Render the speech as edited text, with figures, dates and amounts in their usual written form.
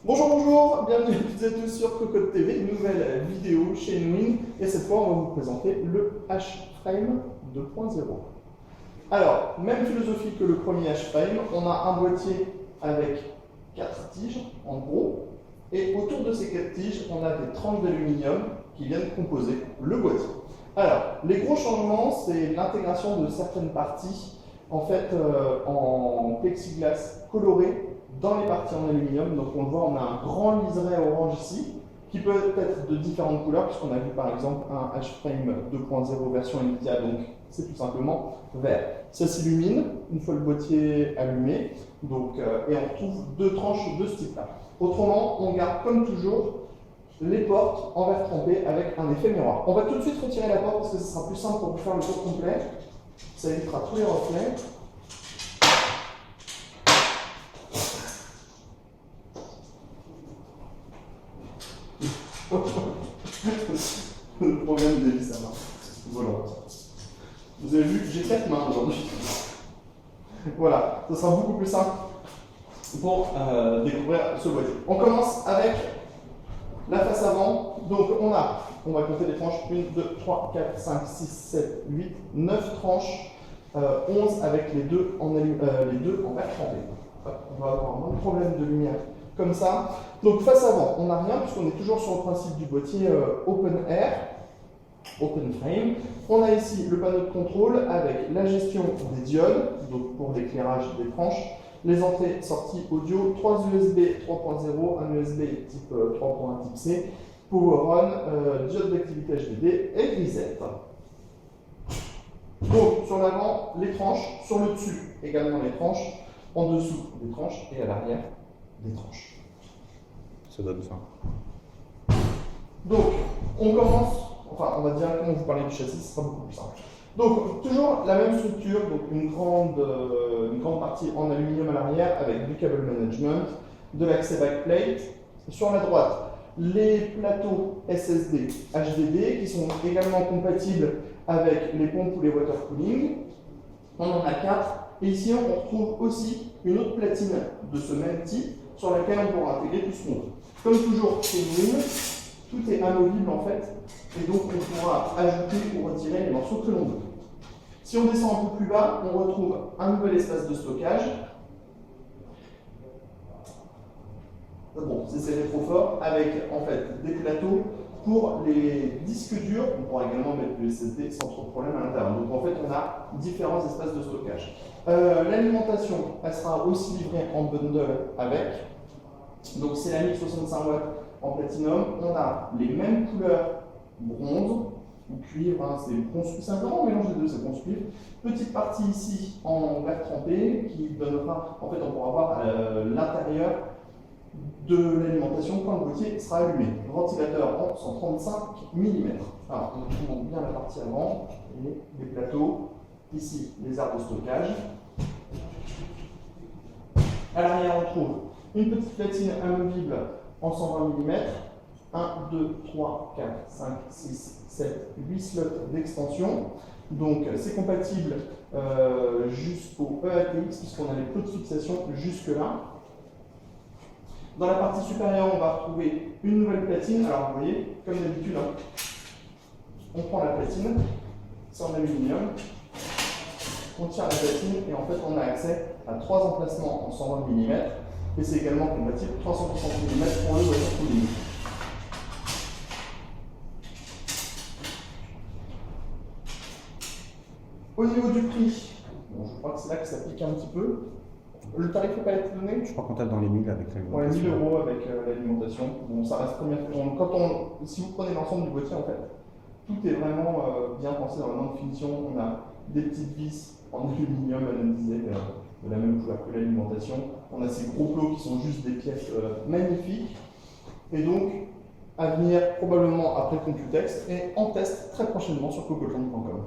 Bonjour, bonjour, bienvenue à toutes et à tous sur Cocotte TV, nouvelle vidéo chez Nwin, et cette fois on va vous présenter le H-Frame 2.0. Alors, même philosophie que le premier H-Frame, on a un boîtier avec 4 tiges en gros, et autour de ces 4 tiges, on a des tranches d'aluminium qui viennent composer le boîtier. Alors, les gros changements, c'est l'intégration de certaines parties en fait en plexiglas coloré dans les parties en aluminium. Donc on le voit, on a un grand liseré orange ici, qui peut être de différentes couleurs, puisqu'on a vu par exemple un H-Frame 2.0 version Nvidia, donc c'est tout simplement vert. Ça s'illumine une fois le boîtier allumé, donc, et on retrouve deux tranches de ce type-là. Autrement, on garde comme toujours les portes en verre trempé avec un effet miroir. On va tout de suite retirer la porte parce que ce sera plus simple pour vous faire le tour complet. Ça évitera tous les reflets. Le problème des vis à main volante. Vous avez vu, j'ai 4 mains aujourd'hui. Voilà, ça sera beaucoup plus simple pour découvrir ce boîtier. On commence avec la face avant. Donc on va compter les tranches 1, 2, 3, 4, 5, 6, 7, 8, 9 tranches, 11 avec les deux en verre trempé. On va avoir moins de problème de lumière comme ça. Donc face avant, on n'a rien puisqu'on est toujours sur le principe du boîtier open air, open frame. On a ici le panneau de contrôle avec la gestion des diodes, donc pour l'éclairage des tranches, les entrées sorties audio, 3 USB 3.0, un USB type 3.1 type C, Power On, diode d'activité HDD et grisette. Donc sur l'avant, les tranches, sur le dessus également les tranches, en dessous des tranches et à l'arrière des tranches. Ça donne faim. Donc, on commence, enfin, on va directement vous parler du châssis, ce sera beaucoup plus simple. Donc, toujours la même structure, donc une grande partie en aluminium à l'arrière avec du cable management, de l'accès backplate. Sur la droite, les plateaux SSD HDD qui sont également compatibles avec les pompes ou les water cooling. On en a 4. Et ici, on retrouve aussi une autre platine de ce même type sur laquelle on pourra intégrer tout ce qu'on veut. Comme toujours chez Nwin, tout est amovible en fait, et donc on pourra ajouter ou retirer les morceaux que l'on veut. Si on descend un peu plus bas, on retrouve un nouvel espace de stockage. Bon, c'est serré trop fort, avec en fait des plateaux pour les disques durs. On pourra également mettre du SSD sans trop de problème à l'intérieur. Donc en fait, on a différents espaces de stockage. L'alimentation, elle sera aussi livrée en bundle avec. Donc c'est la 1065 watts en platinum. On a les mêmes couleurs bronze ou cuivre, hein, c'est un grand mélange des deux, c'est bronze cuivre. Petite partie ici en verre trempé qui donnera, en fait on pourra voir l'intérieur de l'alimentation quand le boîtier sera allumé. Ventilateur en 135 mm. Alors on vous montre bien la partie avant et les plateaux. Ici les aires de stockage. À l'arrière on trouve une petite platine amovible en 120 mm, 1, 2, 3, 4, 5, 6, 7, 8 slots d'extension. Donc c'est compatible jusqu'au EATX puisqu'on a les plots de fixation jusque là. Dans la partie supérieure, on va retrouver une nouvelle platine. Alors vous voyez, comme d'habitude, hein, on prend la platine, c'est en aluminium, on tire la platine et en fait on a accès à 3 emplacements en 120 mm. Et c'est également compatible 360 mm pour le water cooling. Au niveau du prix, bon, je crois que c'est là que ça pique un petit peu. Le tarif n'est pas été donné. Je crois qu'on tape dans les 1000 avec l'alimentation. Ouais, 1000 € avec l'alimentation. Bon, ça reste première. Si vous prenez l'ensemble du boîtier, en fait, tout est vraiment bien pensé dans la bonne finition. On a des petites vis en aluminium anodisées de la même couleur que l'alimentation. On a ces gros plots qui sont juste des pièces magnifiques. Et donc, à venir probablement après Computex et en test très prochainement sur cocoton.com.